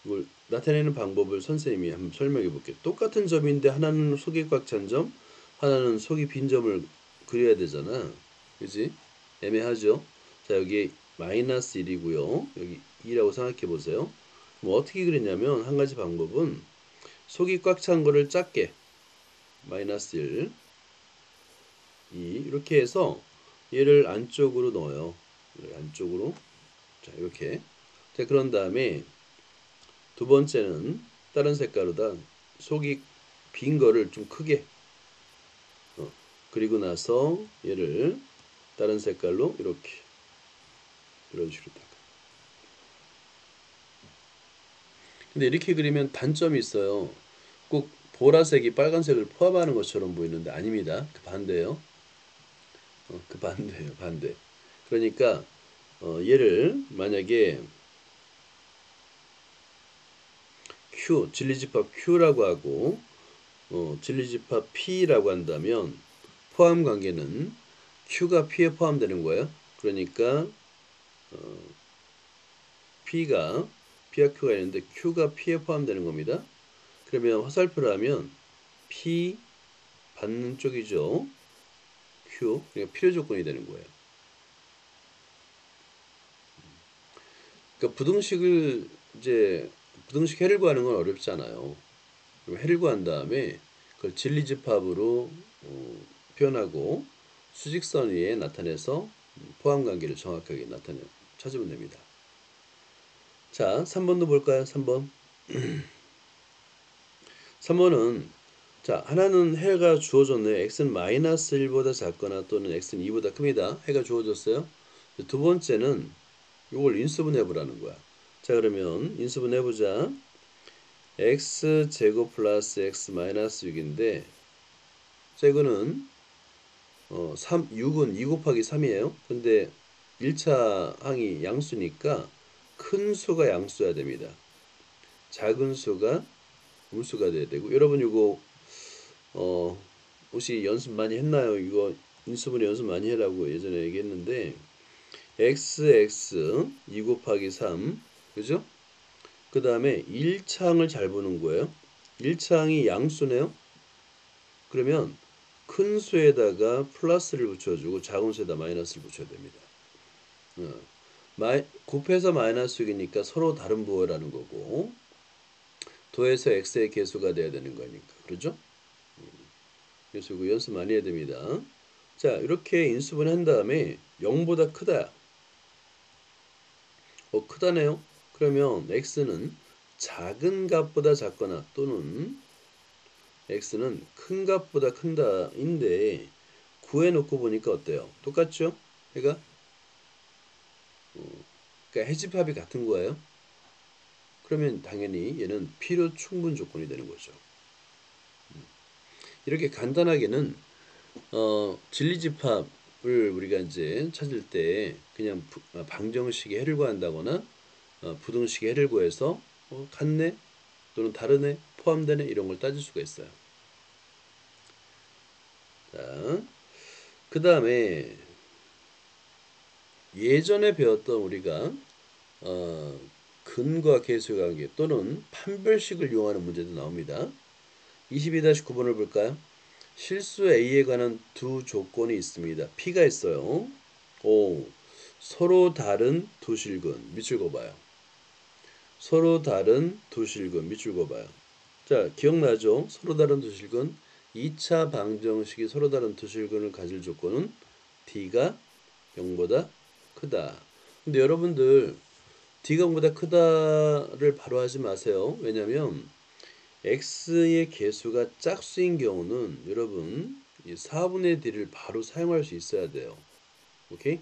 이걸 나타내는 방법을 선생님이 한번 설명해 볼게요. 똑같은 점인데 하나는 속이 꽉 찬 점, 하나는 속이 빈 점을 그려야 되잖아. 그지? 애매하죠? 자, 여기 마이너스 1이고요. 여기 2라고 생각해 보세요. 뭐 어떻게 그렸냐면 한 가지 방법은 속이 꽉 찬 거를 작게 마이너스 1, 2 이렇게 해서 얘를 안쪽으로 넣어요. 안쪽으로. 자, 이렇게. 자, 그런 다음에 두 번째는 다른 색깔로다 속이 빈 거를 좀 크게 그리고 나서 얘를 다른 색깔로 이렇게 이런 식으로 딱. 근데 이렇게 그리면 단점이 있어요. 꼭 보라색이 빨간색을 포함하는 것처럼 보이는데 아닙니다. 그 반대예요. 그 반대예요. 반대. 그러니까 얘를 만약에 Q 진리집합 Q라고 하고 진리집합 P라고 한다면 포함 관계는 Q가 P에 포함되는 거예요. 그러니까 P가 Q가 있는데 Q가 P에 포함되는 겁니다. 그러면 화살표를 하면 P 받는 쪽이죠. Q 그러니까 필요 조건이 되는 거예요. 그러니까 부등식을 이제 부등식 해를 구하는 건 어렵지 않아요. 그럼 해를 구한 다음에 그걸 진리집합으로 표현하고 수직선 위에 나타내서 포함 관계를 정확하게 찾으면 됩니다. 자, 3번도 볼까요? 3번. 3번은 자, 하나는 해가 주어졌네요. x는 마이너스 1보다 작거나 또는 x는 2보다 큽니다. 해가 주어졌어요. 두 번째는 이걸 인수분해 보라는 거야. 자, 그러면 인수분해 보자. x 제곱 플러스 x 마이너스 6인데 자, 이거는 6은 2 곱하기 3이에요. 근데 1차 항이 양수니까 큰 수가 양수여야 됩니다. 작은 수가 음수가 돼야 되고 여러분 이거 혹시 연습 많이 했나요? 이거 인수분해 연습 많이 해라고 예전에 얘기했는데 x 2 곱하기 3 그죠? 그 다음에 1차항을 잘 보는 거예요. 1차항이 양수네요. 그러면 큰 수에다가 플러스를 붙여주고 작은 수에다 마이너스를 붙여야 됩니다. 곱해서 마이너스 6이니까 서로 다른 부호라는 거고 도에서 x의 개수가 돼야 되는 거니까 그렇죠? 그래서 이거 연습 많이 해야 됩니다. 자, 이렇게 인수분해한 다음에 0보다 크다. 크다네요. 그러면 x는 작은 값보다 작거나 또는 x는 큰 값보다 큰다인데 구해놓고 보니까 어때요? 똑같죠? 얘가 그러니까 해집합이 같은 거예요. 그러면 당연히 얘는 필요 충분 조건이 되는 거죠. 이렇게 간단하게는 진리집합을 우리가 이제 찾을 때 그냥 방정식의 해를 구한다거나 부등식의 해를 구해서 같네 또는 다르네 포함되네 이런 걸 따질 수가 있어요. 자, 그 다음에 예전에 배웠던 우리가 어, 근과 계수의 관계 또는 판별식을 이용하는 문제도 나옵니다. 22-9번을 볼까요? 실수 A에 관한 두 조건이 있습니다. P가 있어요. 오, 서로 다른 두 실근 밑줄 그어봐요. 서로 다른 두 실근 밑줄 그어봐요. 자, 기억나죠? 서로 다른 두 실근 2차 방정식이 서로 다른 두 실근을 가질 조건은 D가 0보다 크다. 근데 여러분들 D가 0보다 크다를 바로 하지 마세요. 왜냐면 x의 개수가 짝수인 경우는 여러분 이 4분의 D를 바로 사용할 수 있어야 돼요. 오케이?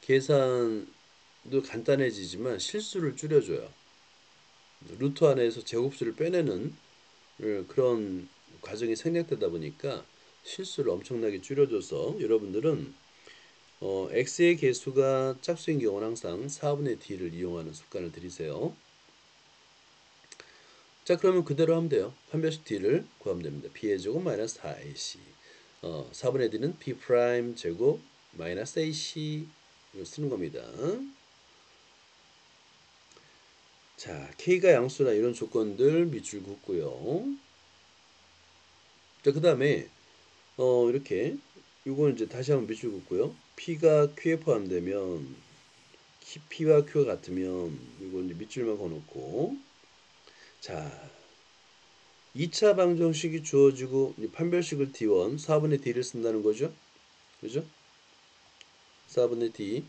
계산도 간단해지지만 실수를 줄여줘요. 루트 안에서 제곱수를 빼내는 그런 과정이 생략되다 보니까 실수를 엄청나게 줄여줘서 여러분들은 x의 개수가 짝수인 경우는 항상 4분의 D를 이용하는 습관을 들이세요. 자, 그러면 그대로 하면 돼요. 판별식 D를 구하면 됩니다. B의 제곱 마이너스 4AC 4분의 D는 B 프라임 제곱 마이너스 AC 이걸 쓰는 겁니다. 자, K가 양수나 이런 조건들 밑줄 긋고요. 자, 그 다음에 이렇게 이건 이제 다시 한번 밑줄 긋고요. P가 Q에 포함되면 P와 Q가 같으면 이건 이제 밑줄만 그어놓고 자 2차 방정식이 주어지고 판별식을 D1 4분의 D를 쓴다는 거죠. 그죠? 4분의 D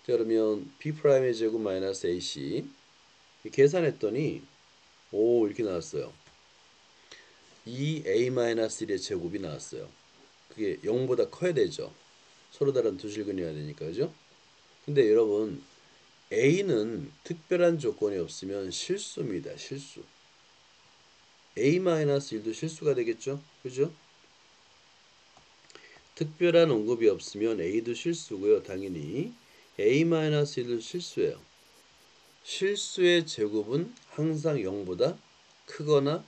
자, 그러면 B'의 제곱 마이너스 AC 계산했더니 오 이렇게 나왔어요. 2A-1의 제곱이 나왔어요. 그게 0보다 커야 되죠. 서로 다른 두 실근이어야 되니까 그죠? 근데 여러분 A는 특별한 조건이 없으면 실수입니다. 실수. A-1도 실수가 되겠죠? 그죠? 특별한 언급이 없으면 A도 실수고요. 당연히 A-1도 실수예요. 실수의 제곱은 항상 0보다 크거나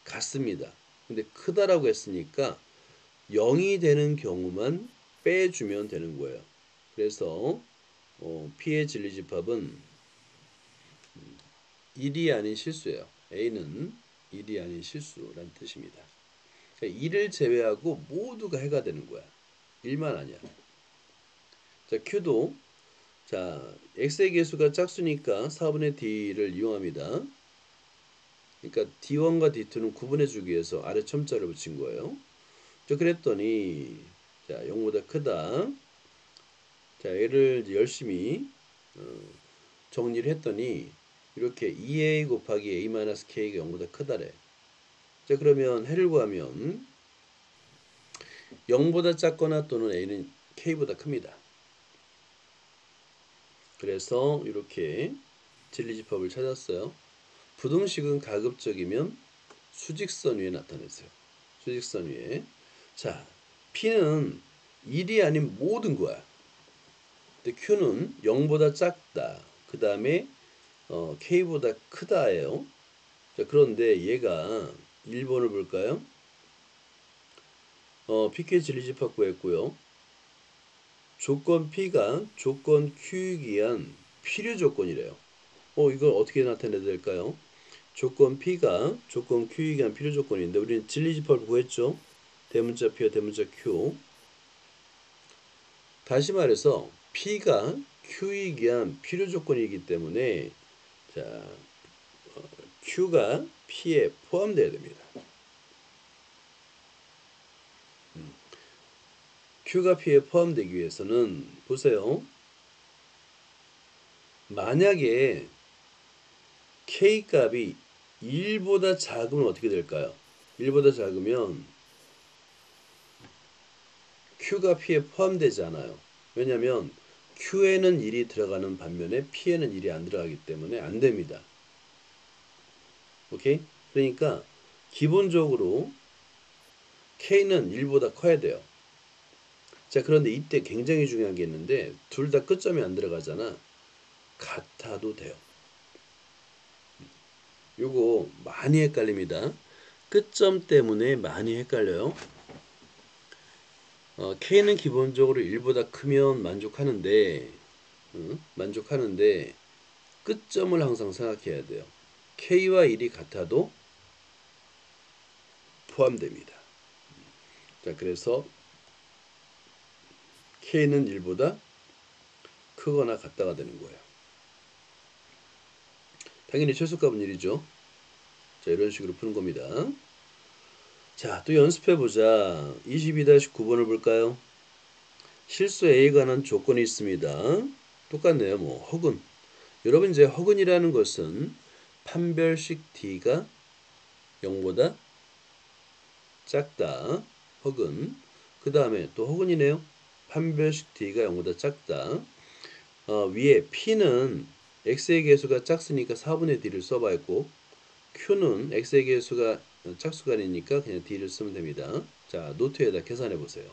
같습니다. 근데 크다라고 했으니까 0이 되는 경우만 빼주면 되는 거예요. 그래서 P의 진리집합은 1이 아닌 실수예요. A는 1이 아닌 실수란 뜻입니다. 그러니까 1을 제외하고 모두가 해가 되는 거야. 1만 아니야. 자, Q도 자, x의 개수가 짝수니까 4분의 D를 이용합니다. 그러니까 D1과 D2는 구분해 주기 위해서 아래 첨자를 붙인 거예요. 자, 그랬더니 자, 0보다 크다. 자, 얘를 열심히 정리를 했더니 이렇게 2a 곱하기 a-k가 0보다 크다래. 자, 그러면 해를 구하면 0보다 작거나 또는 a는 k보다 큽니다. 그래서 이렇게 진리집합을 찾았어요. 부등식은 가급적이면 수직선 위에 나타내세요. 수직선 위에. 자, P는 1이 아닌 모든 거야. 근데 Q는 0보다 작다. 그 다음에 K보다 크다예요. 자, 그런데 얘가 1번을 볼까요? PK 진리집합 구했고요. 조건 P가 조건 Q에 의한 필요 조건이래요. 이걸 어떻게 나타내야 될까요? 조건 P가 조건 Q에 의한 필요 조건인데 우리는 진리집합을 구했죠. 대문자 P와 대문자 Q. 다시 말해서 P가 Q에 의한 필요 조건이기 때문에 자 Q가 P에 포함되어야 됩니다. Q가 P에 포함되기 위해서는 보세요. 만약에 K 값이 1보다 작으면 어떻게 될까요? 1보다 작으면 Q가 P에 포함되지 않아요. 왜냐하면 Q에는 1이 들어가는 반면에 P에는 1이 안 들어가기 때문에 안 됩니다. 오케이? 그러니까 기본적으로 K는 1보다 커야 돼요. 자, 그런데 이때 굉장히 중요한 게 있는데 둘 다 끝점이 안 들어가잖아. 같아도 돼요. 요거 많이 헷갈립니다. 끝점 때문에 많이 헷갈려요. K는 기본적으로 1보다 크면 만족하는데 끝점을 항상 생각해야 돼요. K와 1이 같아도 포함됩니다. 자, 그래서 K는 1보다 크거나 같다가 되는 거예요. 당연히 최소값은 1이죠. 자, 이런 식으로 푸는 겁니다. 자, 또 연습해보자. 22-9번을 볼까요? 실수 A에 관한 조건이 있습니다. 똑같네요. 뭐 혹은 여러분 이제 혹은이라는 것은 판별식 D가 0보다 작다. 혹은 그 다음에 또 혹은이네요. 판별식 D가 0보다 작다. 위에 P는 X의 개수가 작으니까 4분의 D를 써봐 했고 Q는 X의 개수가 짝수가 아니니까 그냥 D를 쓰면 됩니다. 자, 노트에다 계산해 보세요.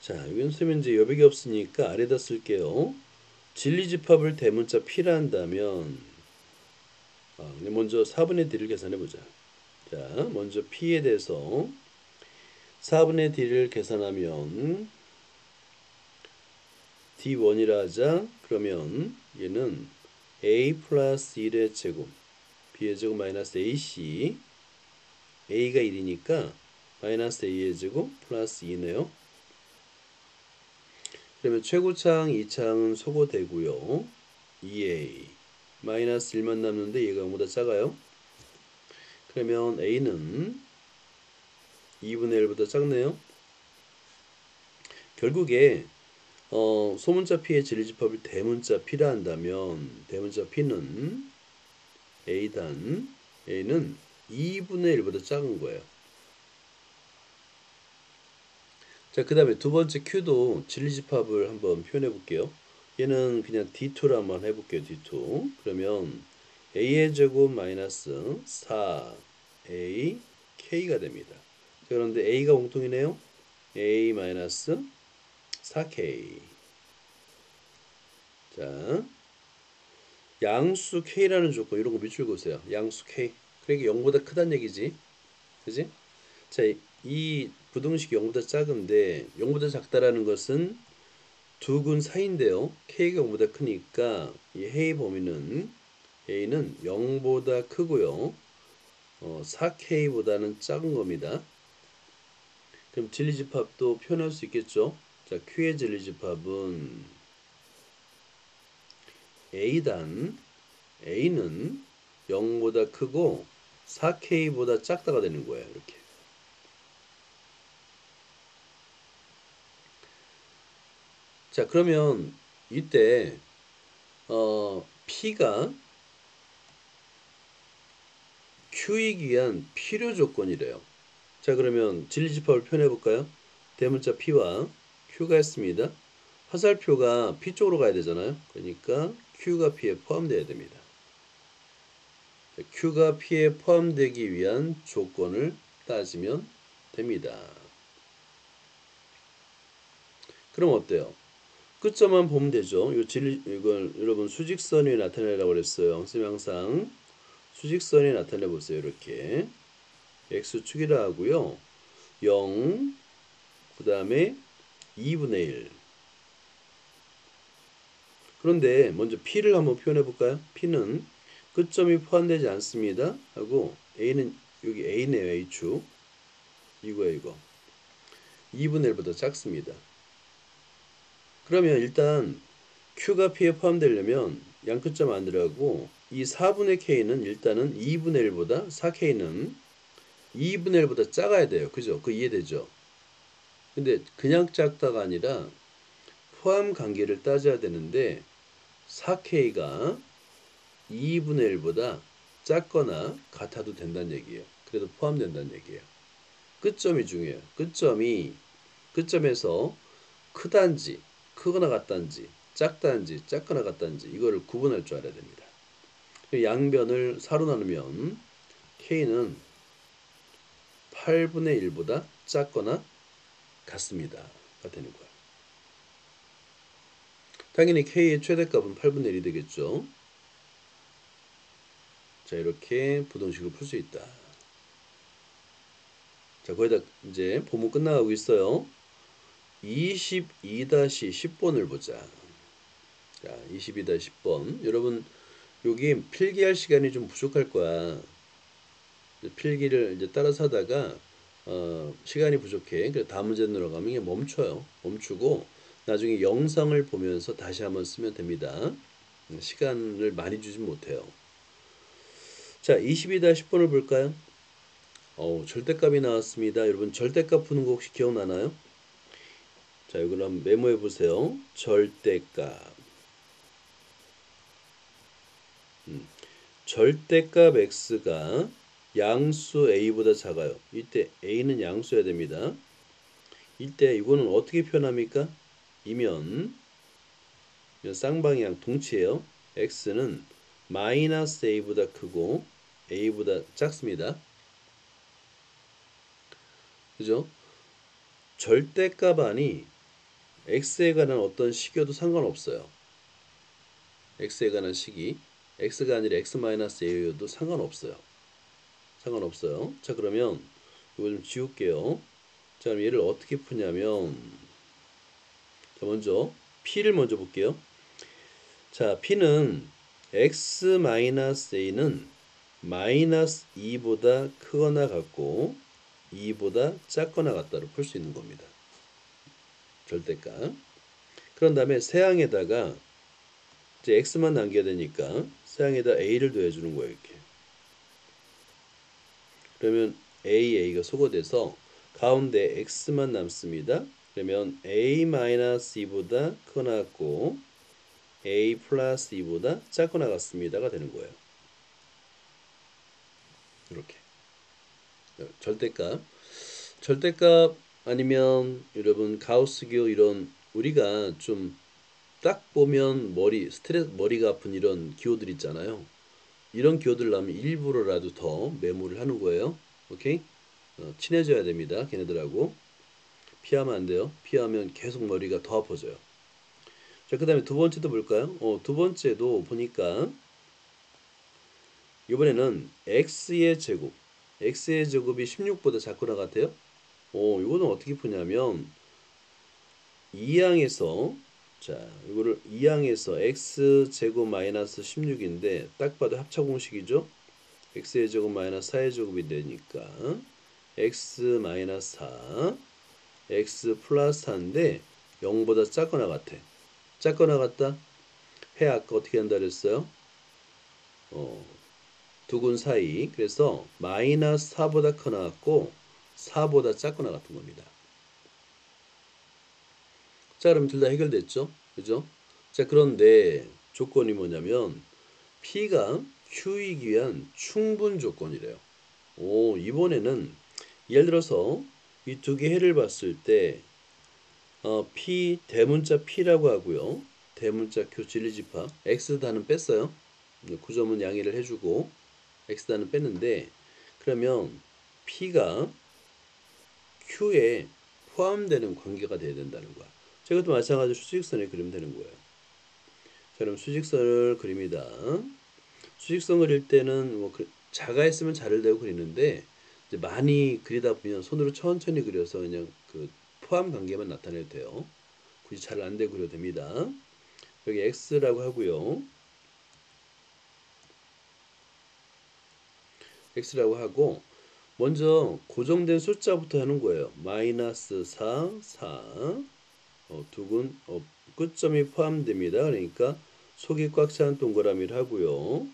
자, 여기는 쓰면 이제 여백이 없으니까 아래다 쓸게요. 진리집합을 대문자 P라 한다면 먼저 4분의 D를 계산해 보자. 자, 먼저 P에 대해서 4분의 D를 계산하면 D1이라 하자. 그러면 얘는 A 플러스 1의 제곱 B의 제곱 마이너스 AC A가 1이니까 마이너스 A의 제곱 플러스 2네요. 그러면 최고차항 2차항은 소거되고요. 2A 마이너스 1만 남는데 얘가 0보다 작아요. 그러면 A는 2분의 1보다 작네요. 결국에 소문자 P의 진리집합을 대문자 P라 한다면 대문자 P는 A는 2분의 1보다 작은 거예요. 자, 그 다음에 두 번째 Q도 진리집합을 한번 표현해 볼게요. 얘는 그냥 D2로 한번 해볼게요. D2. 그러면 A의 제곱 마이너스 4A K가 됩니다. 자, 그런데 A가 공통이네요. A 마이너스 4K. 자, 양수 K라는 조건 이런 거 밑줄 그으세요. 양수 K. 그러니까 0보다 크다는 얘기지. 그지? 자, 이 부등식이 0보다 작은데 0보다 작다라는 것은 두 근 사이인데요. K가 0보다 크니까 이 해의 범위는 A는 0보다 크고요. 4K보다는 작은 겁니다. 그럼 진리집합도 표현할 수 있겠죠. 자, Q의 진리집합은 A는 0보다 크고 4K보다 작다가 되는 거예요. 이렇게. 자, 그러면 이때 P가 Q이기 위한 필요 조건이래요. 자, 그러면 진리집합을 표현해 볼까요? 대문자 P와 Q가 있습니다. 화살표가 P 쪽으로 가야 되잖아요. 그러니까 Q가 P에 포함되어야 됩니다. Q가 P에 포함되기 위한 조건을 따지면 됩니다. 그럼 어때요? 끝점만 보면 되죠. 이걸 여러분 수직선이 나타내라고 그랬어요. 선생님 항상 수직선이 나타내 보세요. 이렇게 x축이라 하고요. 0, 그 다음에 2분의 1. 그런데 먼저 P를 한번 표현해 볼까요? P는 끝점이 포함되지 않습니다. 하고 A는 여기 A네요. A축. 이거예요. 이거. 2분의 1보다 작습니다. 그러면 일단 Q가 P에 포함되려면 양끝점 안 들어가고 이 4분의 K는 일단은 2분의 1보다 4K는 2분의 1보다 작아야 돼요. 그죠? 그 이해되죠? 근데 그냥 작다가 아니라 포함 관계를 따져야 되는데 4K가 2분의 1보다 작거나 같아도 된다는 얘기예요. 그래도 포함된다는 얘기예요. 끝점이 중요해요. 끝점에서 크단지, 크거나 같단지, 작단지, 작거나 같단지 이거를 구분할 줄 알아야 됩니다. 양변을 4로 나누면 K는 8분의 1보다 작거나 같습니다. 가 되는 거예요. 당연히 K의 최대값은 8분의 1이 되겠죠. 자, 이렇게 부등식을 풀 수 있다. 자, 거의 다 이제 보문 끝나가고 있어요. 22-10번을 보자. 자, 22-10번. 여러분, 여기 필기할 시간이 좀 부족할 거야. 필기를 이제 따라서 하다가 시간이 부족해. 그래서 다음 문제 들어가면 이게 멈춰요. 멈추고 나중에 영상을 보면서 다시 한번 쓰면 됩니다. 시간을 많이 주진 못해요. 자, 22-10번을 볼까요? 절대값이 나왔습니다. 여러분, 절대값 푸는 거 혹시 기억나나요? 자, 이걸 한번 메모해 보세요. 절대값. 절대값 x가 양수 a보다 작아요. 이때 a는 양수여야 됩니다. 이때 이거는 어떻게 표현합니까? 이면 쌍방향 동치예요. x는 마이너스 a보다 크고 a보다 작습니다. 그죠? 절대값 아니 x에 관한 어떤 식이어도 상관없어요. x에 관한 식이 x가 아니라 x-a여도 상관없어요. 상관없어요. 자, 그러면 이거 좀 지울게요. 자, 그럼 얘를 어떻게 푸냐면 자, 먼저 p를 먼저 볼게요. 자, p는 x-a는 마이너스 2보다 크거나 같고 2보다 작거나 같다로 풀 수 있는 겁니다. 절대값. 그런 다음에 세항에다가 이제 x만 남겨야 되니까 세항에다 a를 더해주는 거예요. 이렇게. 그러면 a가 소거돼서 가운데 x만 남습니다. 그러면 a-2보다 크거나 같고 a 플러스 2보다 작거나 같습니다가 되는 거예요. 이렇게. 절대값 아니면 여러분 가우스기호 이런 우리가 좀 딱 보면 머리가 아픈 이런 기호들 있잖아요. 이런 기호들 나오면 일부러라도 더 메모를 하는 거예요. 오케이? 친해져야 됩니다. 걔네들하고. 피하면 안 돼요. 피하면 계속 머리가 더 아파져요. 자, 그 다음에 두 번째도 볼까요? 두 번째도 보니까 이번에는 x의 제곱이 16보다 작거나 같아요. 이거는 어떻게 푸냐면 2항에서 자, 이거를 2항에서 x제곱 마이너스 16인데 딱 봐도 합차 공식이죠. x의 제곱 마이너스 4의 제곱이 되니까 x 마이너스 4 x 플러스 4인데 0보다 작거나 같아. 작거나 같다? 해 아까 어떻게 한다 그랬어요? 두근 사이. 그래서 마이너스 4보다 크거나 같고 4보다 작거나 같은 겁니다. 자, 그럼 둘 다 해결됐죠? 그죠? 자, 그런데 조건이 뭐냐면 P가 Q이기 위한 충분 조건이래요. 이번에는 예를 들어서 이 두 개 해를 봤을 때 P 대문자 P라고 하고요. 대문자 Q 진리집합 X 단은 뺐어요. 9점은 양해를 해주고 X 단은 뺐는데 그러면 P가 Q에 포함되는 관계가 돼야 된다는 거야. 자, 이것도 마찬가지로 수직선을 그리면 되는 거예요. 자, 그럼 수직선을 그립니다. 수직선 그릴 때는 뭐 작아했으면 자를 대고 그리는데 이제 많이 그리다 보면 손으로 천천히 그려서 그냥 그 포함 관계만 나타내도 돼요. 굳이 잘 안 되고 그려도 됩니다. 여기 x라고 하고요. x라고 하고 먼저 고정된 숫자부터 하는 거예요. 마이너스 4, 4 두근 끝점이 포함됩니다. 그러니까 속이 꽉 찬 동그라미를 하고요.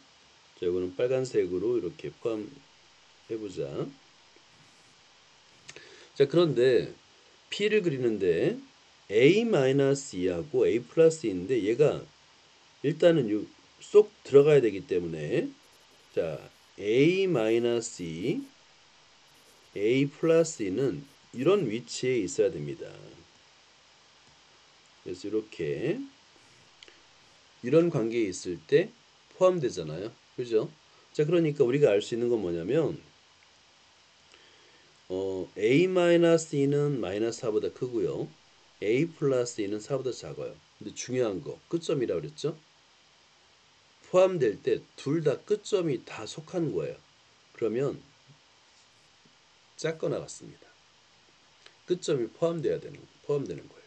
자, 이거는 빨간색으로 이렇게 포함해보자. 자, 그런데 P를 그리는데 A-2하고 A 플러스 2인데 얘가 일단은 쏙 들어가야 되기 때문에 자 a 마이너스 2, a 플러스 2는 이런 위치에 있어야 됩니다. 그래서 이렇게 이런 관계에 있을 때 포함되잖아요. 그죠? 자, 그러니까 우리가 알 수 있는 건 뭐냐면 a-2는 마이너스 4보다 크고요. a 플러스 2는 4보다 작아요. 근데 중요한 거 끝점이라고 그랬죠? 포함될 때 둘 다 끝점이 다 속한 거예요. 그러면 작거나 같습니다. 끝점이 포함되는 거예요.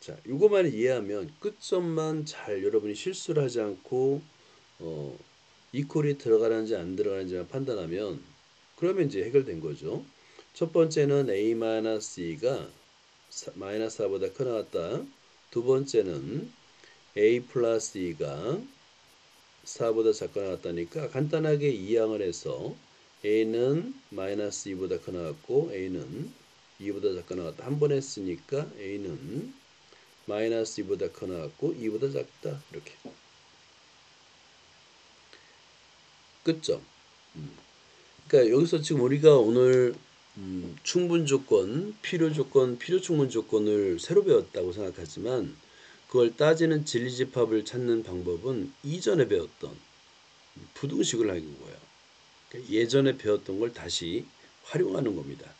자, 이거만 이해하면 끝점만 잘 여러분이 실수를 하지 않고 이퀄이 들어가는지 안 들어가는지만 판단하면 그러면 이제 해결된 거죠. 첫 번째는 a-2가 마이너스 4보다 크나 같다. 두 번째는 a 플러스 2가 4보다 작거나 같다니까 간단하게 이항을 해서 a는 마이너스 2보다 크나 같고 a는 2보다 작거나 같다. 한 번 했으니까 a는 마이너스 2보다 크나 같고 2보다 작다. 이렇게 끝점. 그러니까 여기서 지금 우리가 오늘 충분 조건, 필요 조건, 필요 충분 조건을 새로 배웠다고 생각하지만 그걸 따지는 진리집합을 찾는 방법은 이전에 배웠던 부등식을 하는 거예요. 그러니까 예전에 배웠던 걸 다시 활용하는 겁니다.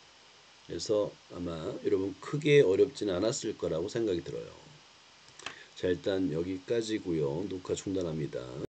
그래서 아마 여러분 크게 어렵지는 않았을 거라고 생각이 들어요. 자, 일단 여기까지고요. 녹화 중단합니다.